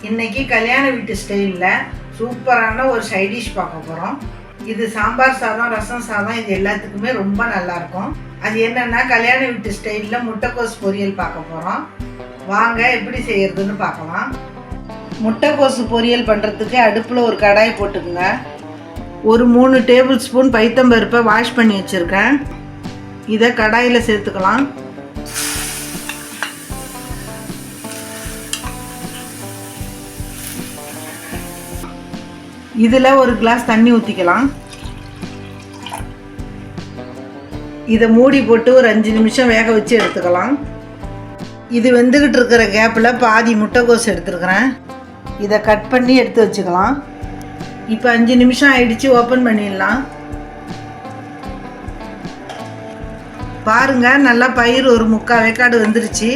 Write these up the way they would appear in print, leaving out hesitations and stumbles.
இன்னைக்கு கல்யாண வீட்டு ஸ்டைலில் சூப்பரான ஒரு சைட் டிஷ் பார்க்க போகிறோம். இது சாம்பார் சாதம், ரசம் சாதம், இது எல்லாத்துக்குமே ரொம்ப நல்லாயிருக்கும். அது என்னென்னா கல்யாண வீட்டு ஸ்டைலில் முட்டைக்கோஸ் பொரியல் பார்க்க போகிறோம். வாங்க எப்படி செய்கிறதுன்னு பார்க்கலாம். முட்டைக்கோசு பொரியல் பண்ணுறதுக்கு அடுப்பில் ஒரு கடாய் போட்டுக்குங்க. ஒரு 3 டேபிள் ஸ்பூன் பைத்தம்பருப்பை வாஷ் பண்ணி வச்சுருக்கேன். இதை கடாயில் சேர்த்துக்கலாம். இதில் ஒரு கிளாஸ் தண்ணி ஊற்றிக்கலாம். இதை மூடி போட்டு ஒரு 5 நிமிஷம் வேக வச்சு எடுத்துக்கலாம். இது வெந்துக்கிட்டு இருக்கிற கேப்பில் பாதி முட்டைக்கோஸ் எடுத்துருக்கிறேன். இதை கட் பண்ணி எடுத்து வச்சுக்கலாம். இப்போ 5 நிமிஷம் ஆயிடுச்சு, ஓப்பன் பண்ணிடலாம். பாருங்க, நல்லா பயிர் ஒரு 3/4 வேக்காடு வந்துருச்சு.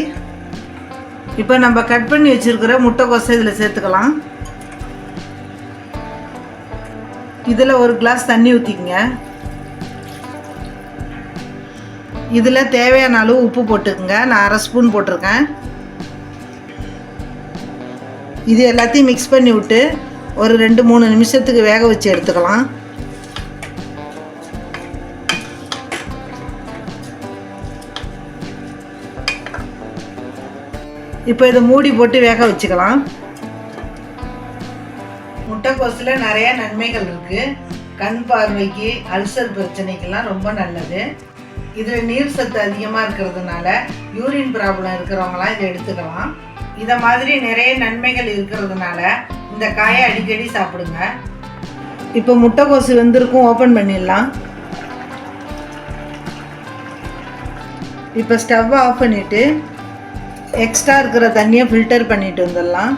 இப்போ நம்ம கட் பண்ணி வச்சுருக்கிற முட்டைக்கோஸை இதில் சேர்த்துக்கலாம். இதில் ஒரு கிளாஸ் தண்ணி ஊற்றிக்கங்க. இதில் தேவையான அளவு உப்பு போட்டுக்குங்க. நான் 1/2 ஸ்பூன் போட்டிருக்கேன். இது எல்லாத்தையும் மிக்ஸ் பண்ணி விட்டு ஒரு 2-3 நிமிஷத்துக்கு வேக வச்சு எடுத்துக்கலாம். இப்போ இதை மூடி போட்டு வேக வச்சுக்கலாம். முட்டைக்கோஸில் நிறைய நன்மைகள் இருக்குது. கண் பார்வைக்கு, அல்சர் பிரச்சனைக்கெல்லாம் ரொம்ப நல்லது. இதில் நீர் சத்து அதிகமாக இருக்கிறதுனால யூரின் ப்ராப்ளம் இருக்கிறவங்களாம் இதை எடுத்துக்கலாம். இதை மாதிரி நிறைய நன்மைகள் இருக்கிறதுனால இந்த காயை அடிக்கடி சாப்பிடுங்க. இப்போ முட்டைக்கோசு வெந்திருக்கும், ஓப்பன் பண்ணிடலாம். இப்போ ஸ்டவ்வை ஆஃப் பண்ணிவிட்டு எக்ஸ்ட்ரா இருக்கிற தண்ணியை ஃபில்டர் பண்ணிட்டு வந்துடலாம்.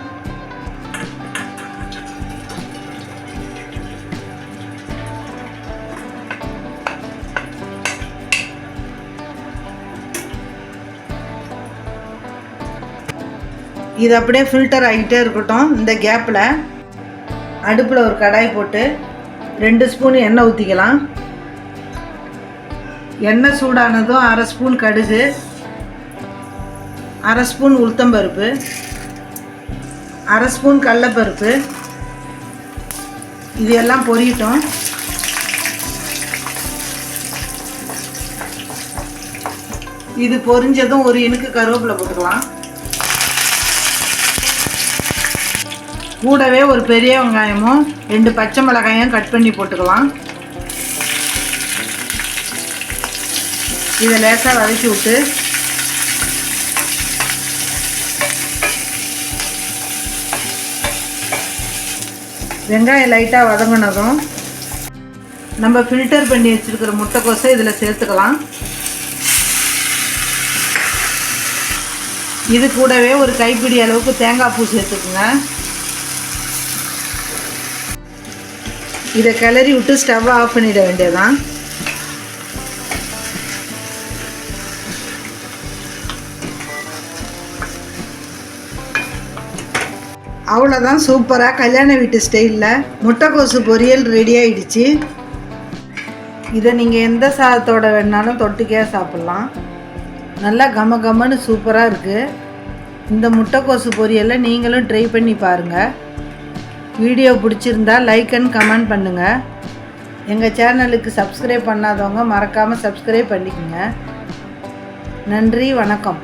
இது அப்படியே ஃபில்டர் ஆகிட்டே இருக்கட்டும். இந்த கேப்பில் அடுப்பில் ஒரு கடாய் போட்டு 2 ஸ்பூன் எண்ணெய் ஊற்றிக்கலாம். எண்ணெய் சூடானதும் 1/2 ஸ்பூன் கடுகு, 1/2 ஸ்பூன் உளுத்தம்பருப்பு, 1/2 ஸ்பூன் கடலைப்பருப்பு, இது எல்லாம் பொரியட்டும். இது பொரிஞ்சதும் ஒரு இனுக்கு கருவேப்பிலை போட்டுக்கலாம். கூடவே ஒரு பெரிய வெங்காயமும் 2 பச்சை மிளகாயும் கட் பண்ணி போட்டுக்கலாம். இதை லேசாக வதக்கி விட்டு வெங்காயம் லைட்டாக வதங்கினதும் நம்ம ஃபில்டர் பண்ணி வச்சுருக்கிற முட்டைக்கோஸை இதில் சேர்த்துக்கலாம். இது கூடவே ஒரு கைப்பிடி அளவுக்கு தேங்காய் பூ சேர்த்துக்குங்க. இதை கிளறி விட்டு ஸ்டவ்வை ஆஃப் பண்ணிட வேண்டியதான். அவ்வளோதான், சூப்பராக கல்யாண வீட்டு ஸ்டைலில் முட்டைக்கோசு பொரியல் ரெடி ஆகிடுச்சு. இதை நீங்கள் எந்த சாதத்தோட வேணாலும் தொட்டுக்கே சாப்பிட்லாம். நல்லா கம கமன்னு சூப்பராக இருக்குது. இந்த முட்டைக்கோசு பொரியலை நீங்களும் ட்ரை பண்ணி பாருங்கள். வீடியோ பிடிச்சிருந்தா லைக் அண்ட் கமெண்ட் பண்ணுங்கள். எங்கள் சேனலுக்கு சப்ஸ்கிரைப் பண்ணாதவங்க மறக்காமல் சப்ஸ்கிரைப் பண்ணிக்கோங்க. நன்றி, வணக்கம்.